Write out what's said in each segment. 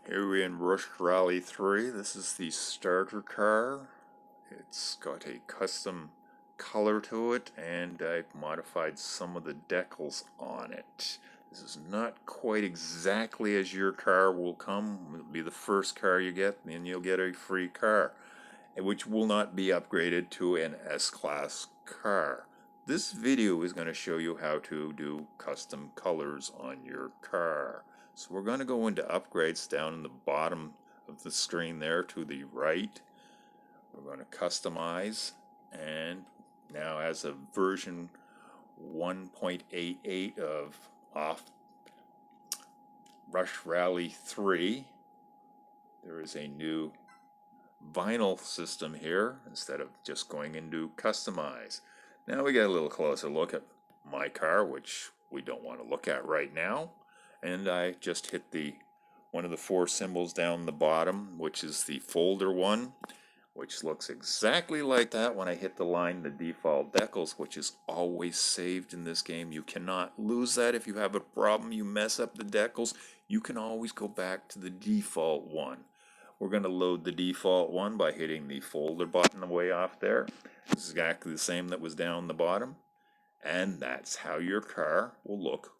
Here we're in Rush Rally 3. This is the starter car. It's got a custom color to it, and I've modified some of the decals on it. This is not quite exactly as your car will come. It'll be the first car you get, and then you'll get a free car, which will not be upgraded to an S-Class car. This video is going to show you how to do custom colors on your car. So we're going to go into upgrades down in the bottom of the screen there to the right. We're going to customize, and now as of version 1.88 of Rush Rally 3, there is a new vinyl system here instead of just going into customize. Now we get a little closer look at my car, which we don't want to look at right now. And I just hit one of the four symbols down the bottom, which is the folder one, which looks exactly like that when I hit the line, the default decals, which is always saved in this game. You cannot lose that. If you have a problem, you mess up the decals, you can always go back to the default one. We're going to load the default one by hitting the folder button way off there. It's exactly the same that was down the bottom. And that's how your car will look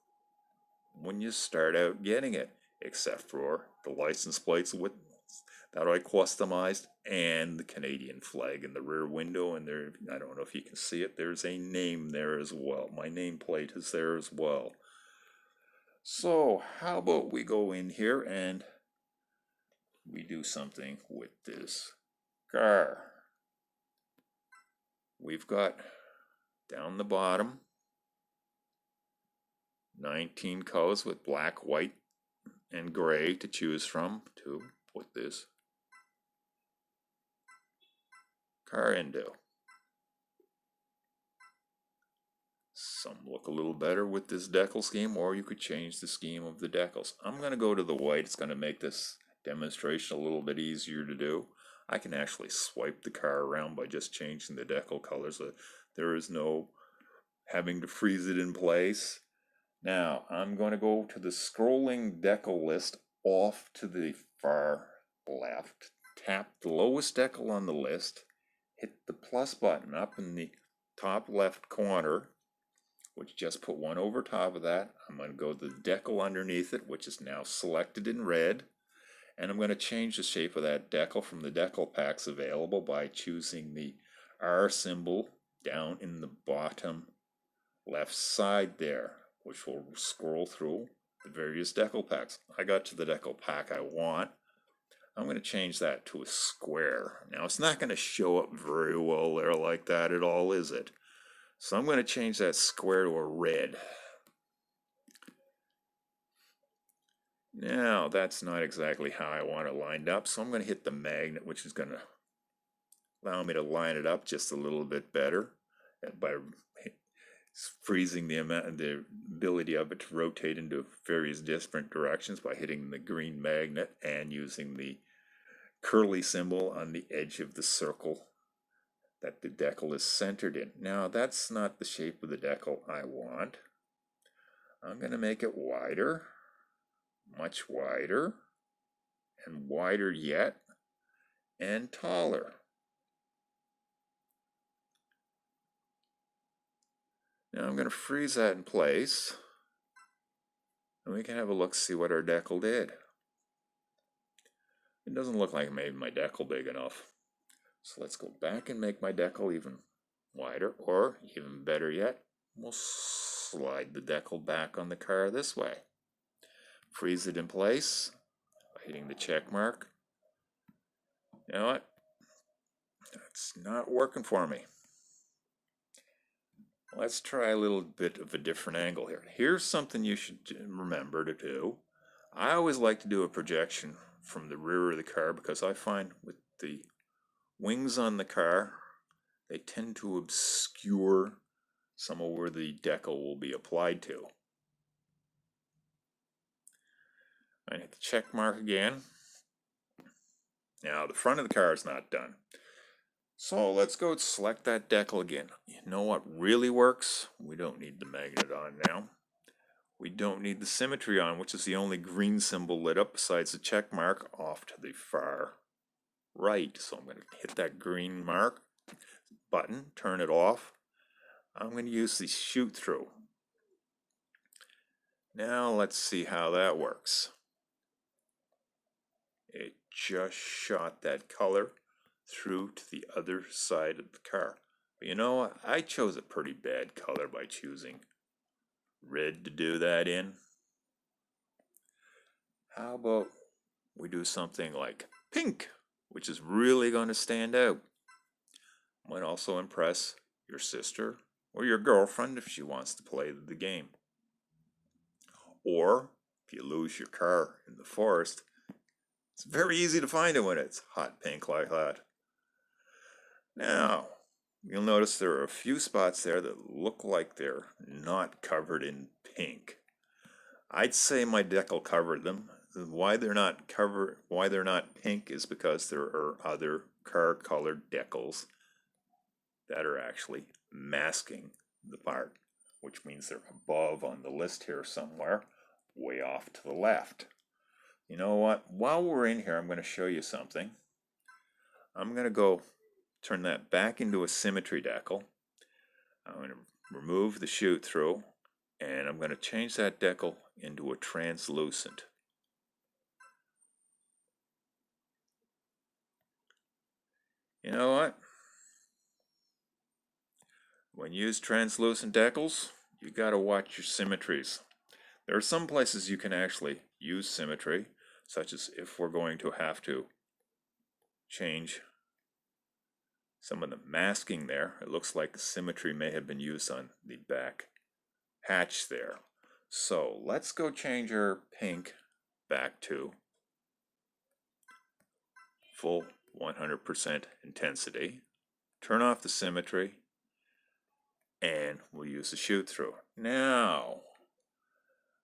when you start out getting it, except for the license plates that I customized and the Canadian flag in the rear window. And there, I don't know if you can see it, there's a name there as well. My nameplate is there as well. So how about we go in here and we do something with this car. We've got down the bottom 19 colors with black, white, and gray to choose from to put this car into. Some look a little better with this decal scheme, or you could change the scheme of the decals. I'm going to go to the white. It's going to make this demonstration a little bit easier to do. I can actually swipe the car around by just changing the decal colors. There is no having to freeze it in place. Now I'm going to go to the scrolling decal list off to the far left, tap the lowest decal on the list, hit the plus button up in the top left corner, which just put one over top of that. I'm going to go to the decal underneath it, which is now selected in red. And I'm going to change the shape of that decal from the decal packs available by choosing the R symbol down in the bottom left side there, which will scroll through the various decal packs. I got to the decal pack I want. I'm going to change that to a square. Now it's not going to show up very well there like that at all, is it? So I'm going to change that square to a red. Now, that's not exactly how I want it lined up, so I'm going to hit the magnet, which is going to allow me to line it up just a little bit better by freezing the ability of it to rotate into various different directions by hitting the green magnet and using the curly symbol on the edge of the circle that the decal is centered in. Now, that's not the shape of the decal I want. I'm going to make it wider, much wider, and wider yet, and taller. Now I'm going to freeze that in place, and we can have a look, see what our decal did. It doesn't look like I made my decal big enough. So let's go back and make my decal even wider, or even better yet, we'll slide the decal back on the car this way. Freeze it in place by hitting the check mark. You know what? That's not working for me. Let's try a little bit of a different angle here. Here's something you should remember to do. I always like to do a projection from the rear of the car because I find with the wings on the car, they tend to obscure some of where the decal will be applied to. I hit the check mark again. Now the front of the car is not done. So let's go select that decal again. You know what really works? We don't need the magnet on now. we don't need the symmetry on, which is the only green symbol lit up besides the check mark off to the far right. So I'm going to hit that green mark button, turn it off. I'm going to use the shoot through. Now let's see how that works. It just shot that color through to the other side of the car. But you know what? I chose a pretty bad color by choosing red to do that in. How about we do something like pink, which is really going to stand out. Might also impress your sister or your girlfriend if she wants to play the game. Or if you lose your car in the forest, it's very easy to find it when it's hot pink like that. Now, you'll notice there are a few spots there that look like they're not covered in pink. I'd say my decal covered them. Why they're not pink is because there are other car colored decals that are actually masking the part, which means they're above on the list here somewhere, way off to the left. You know what? While we're in here, I'm going to show you something. I'm going to go turn that back into a symmetry decal. I'm going to remove the shoot through, and I'm going to change that decal into a translucent. You know what? When you use translucent decals, you got to watch your symmetries. There are some places you can actually use symmetry, such as if we're going to have to change some of the masking there. It looks like the symmetry may have been used on the back hatch there. So let's go change our pink back to full 100% intensity. Turn off the symmetry, and we'll use the shoot through. Now,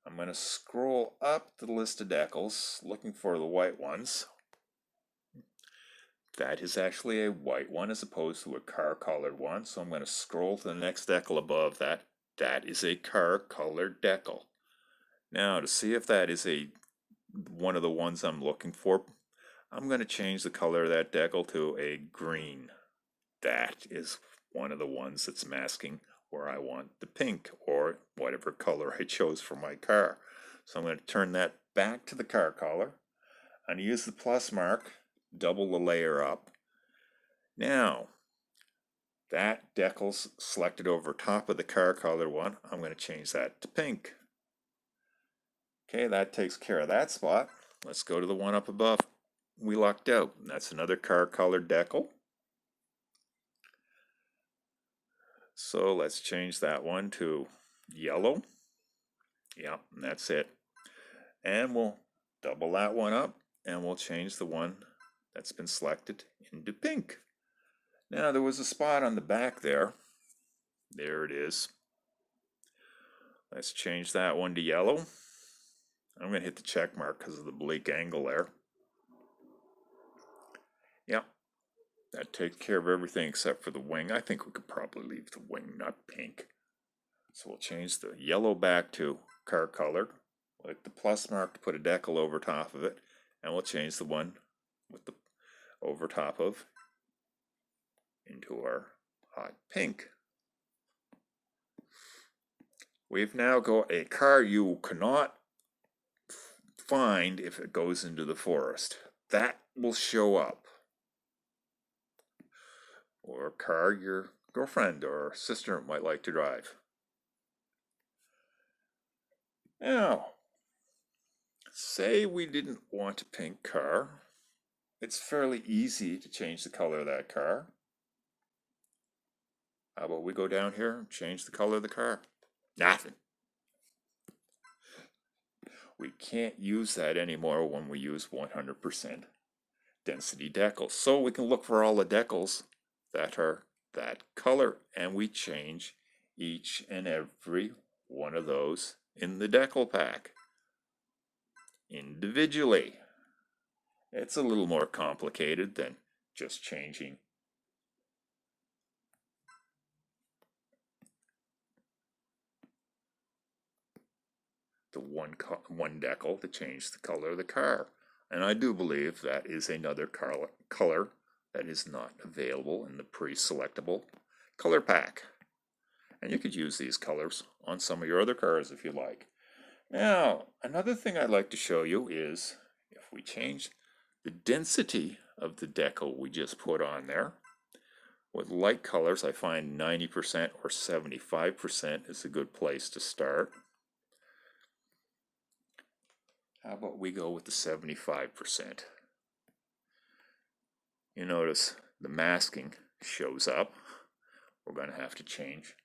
I'm going to scroll up the list of decals, looking for the white ones. That is actually a white one as opposed to a car-colored one, so I'm going to scroll to the next decal above that. That is a car-colored decal. Now, to see if that is one of the ones I'm looking for, I'm going to change the color of that decal to a green. That is one of the ones that's masking where I want the pink or whatever color I chose for my car. So I'm going to turn that back to the car color. I'm going to use the plus mark, double the layer up. Now, that decal's selected over top of the car color one. I'm going to change that to pink. Okay, that takes care of that spot. Let's go to the one up above. We lucked out. That's another car colored decal. So let's change that one to yellow. Yep, and that's it. And we'll double that one up, and we'll change the one that's been selected into pink. Now there was a spot on the back there. There it is. Let's change that one to yellow. I'm going to hit the check mark because of the oblique angle there. Yep, that takes care of everything except for the wing. I think we could probably leave the wing not pink. So we'll change the yellow back to car color. We'll hit the plus mark to put a decal over top of it. And we'll change the one with the over top of into our hot pink. We've now got a car you cannot find if it goes into the forest. That will show up. Or a car your girlfriend or sister might like to drive. Now, say we didn't want a pink car. It's fairly easy to change the color of that car. How about we go down here and change the color of the car? Nothing. We can't use that anymore when we use 100% density decals. So we can look for all the decals that are that color, and we change each and every one of those in the decal pack individually. It's a little more complicated than just changing the one decal to change the color of the car. And I do believe that is another color that is not available in the pre-selectable color pack. And you could use these colors on some of your other cars if you like. Now, another thing I'd like to show you is if we change the density of the decal we just put on there. With light colors, I find 90% or 75% is a good place to start. How about we go with the 75%? You notice the masking shows up. We're going to have to change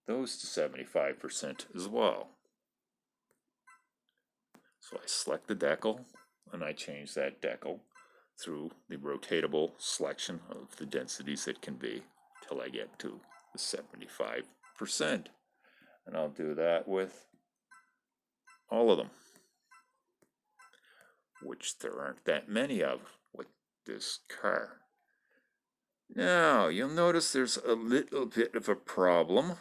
those to 75% as well. So I select the decal and I change that decal through the rotatable selection of the densities it can be till I get to the 75%. And I'll do that with all of them, which there aren't that many of with this car. Now, you'll notice there's a little bit of a problem.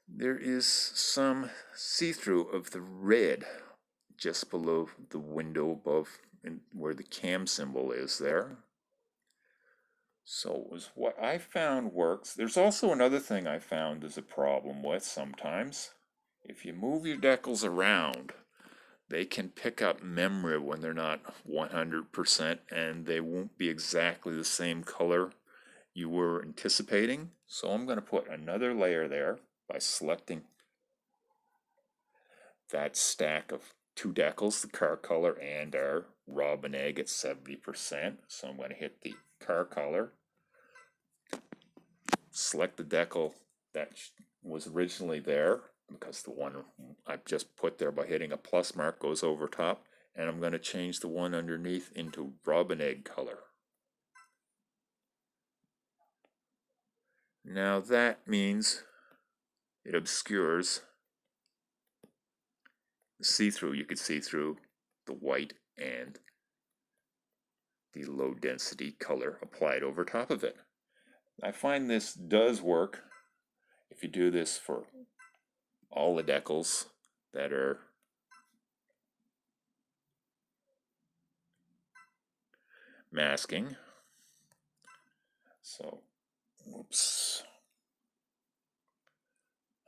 There is some see-through of the red just below the window above and where the cam symbol is there. So it was what I found works. There's also another thing I found is a problem with sometimes. If you move your decals around, they can pick up memory when they're not 100% and they won't be exactly the same color you were anticipating. So I'm going to put another layer there by selecting that stack of two decals, the car color and our robin egg at 70%. So I'm going to hit the car color, select the decal that was originally there, because the one I've just put there by hitting a plus mark goes over top, and I'm going to change the one underneath into robin egg color. Now that means it obscures the see-through. You could see through the white and the low density color applied over top of it. I find this does work if you do this for all the decals that are masking. So, whoops,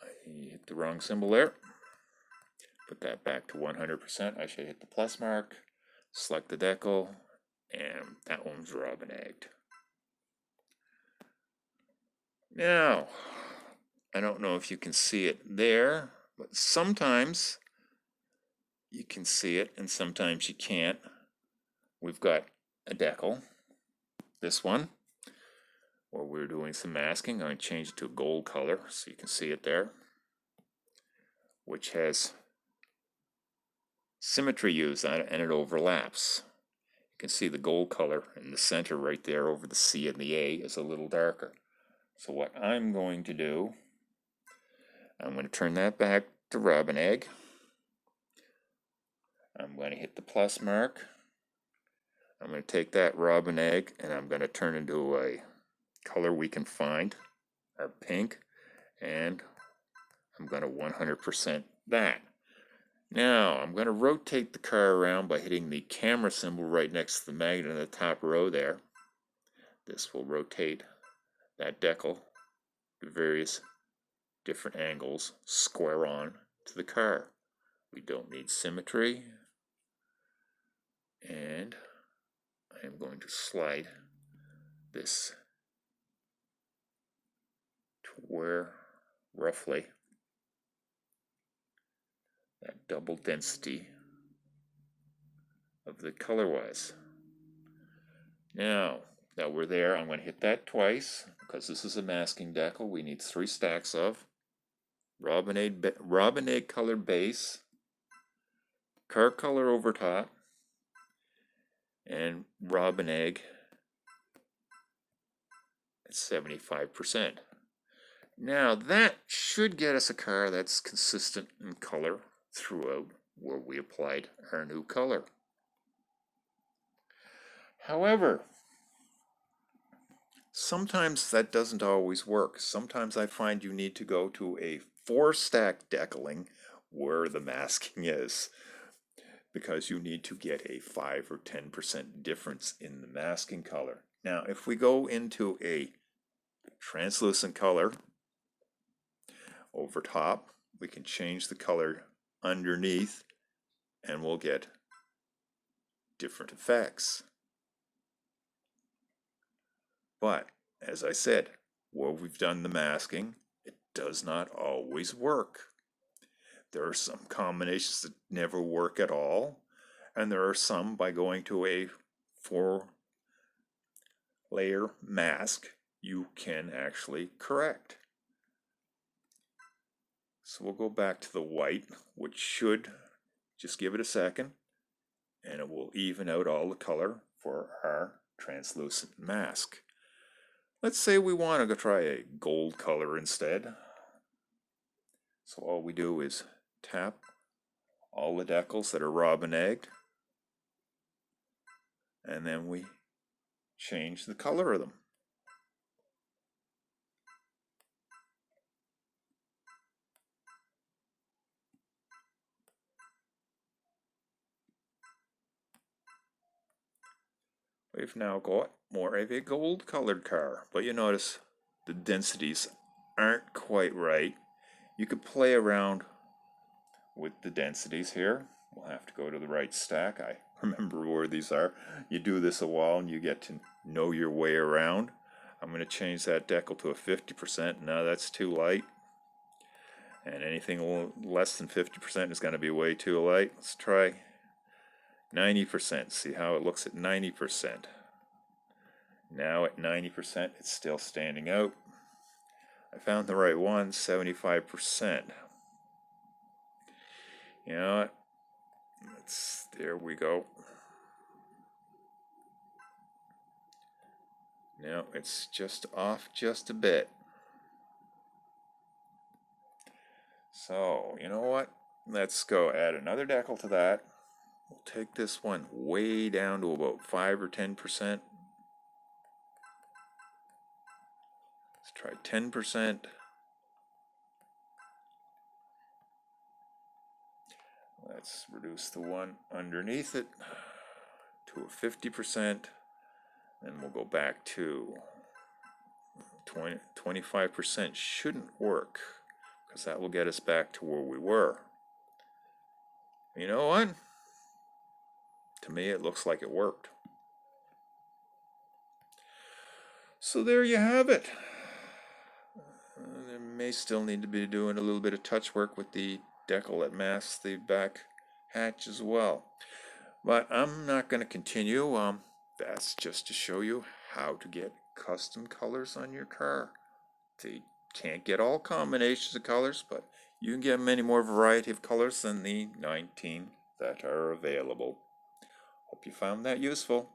I hit the wrong symbol there. Put that back to 100%. I should hit the plus mark, select the decal, and that one's robin egged. Now, I don't know if you can see it there, but sometimes you can see it and sometimes you can't. We've got a decal, this one, where we're doing some masking. I'm going to change it to a gold color so you can see it there, which has symmetry used on it and it overlaps. You can see the gold color in the center right there over the C and the A is a little darker. So what I'm going to do, I'm going to turn that back to robin egg. I'm going to hit the plus mark. I'm going to take that robin egg and I'm going to turn it into a color we can find, our pink, and I'm going to 100% that. Now I'm going to rotate the car around by hitting the camera symbol right next to the magnet in the top row there. This will rotate that decal to various different angles, square on to the car. We don't need symmetry, and I am going to slide this to where roughly that double density of the color was. Now that we're there, I'm going to hit that twice because this is a masking decal. We need 3 stacks of robin egg color base, car color over top, and robin egg at 75%. Now that should get us a car that's consistent in color throughout where we applied our new color. However, sometimes that doesn't always work. Sometimes I find you need to go to a 4-stack decaling where the masking is, because you need to get a 5 or 10% difference in the masking color. Now, if we go into a translucent color over top, we can change the color underneath and we'll get different effects. But as I said, where we've done the masking, it does not always work. There are some combinations that never work at all, and there are some by going to a 4-layer mask you can actually correct. So we'll go back to the white, which should just give it a second, and it will even out all the color for our translucent mask. Let's say we want to go try a gold color instead. So all we do is tap all the decals that are robin-egged, and then we change the color of them. We've now got more of a gold colored car, but you notice the densities aren't quite right. You could play around with the densities here. We'll have to go to the right stack. I remember where these are. You do this a while and you get to know your way around. I'm going to change that decal to a 50%. Now that's too light. And anything less than 50% is going to be way too light. Let's try 90%. See how it looks at 90%. Now at 90%, it's still standing out. I found the right one, 75%. You know what? There we go. Now it's just off just a bit. So, you know what? Let's go add another decal to that. We'll take this one way down to about 5 or 10%. Let's try 10%. Let's reduce the one underneath it to a 50%. Then we'll go back to 25% shouldn't work, because that will get us back to where we were. You know what? To me, it looks like it worked. So there you have it. There may still need to be doing a little bit of touch work with the decal that masks the back hatch as well. But I'm not going to continue. That's just to show you how to get custom colors on your car. They can't get all combinations of colors, but you can get many more variety of colors than the 19 that are available. Hope you found that useful.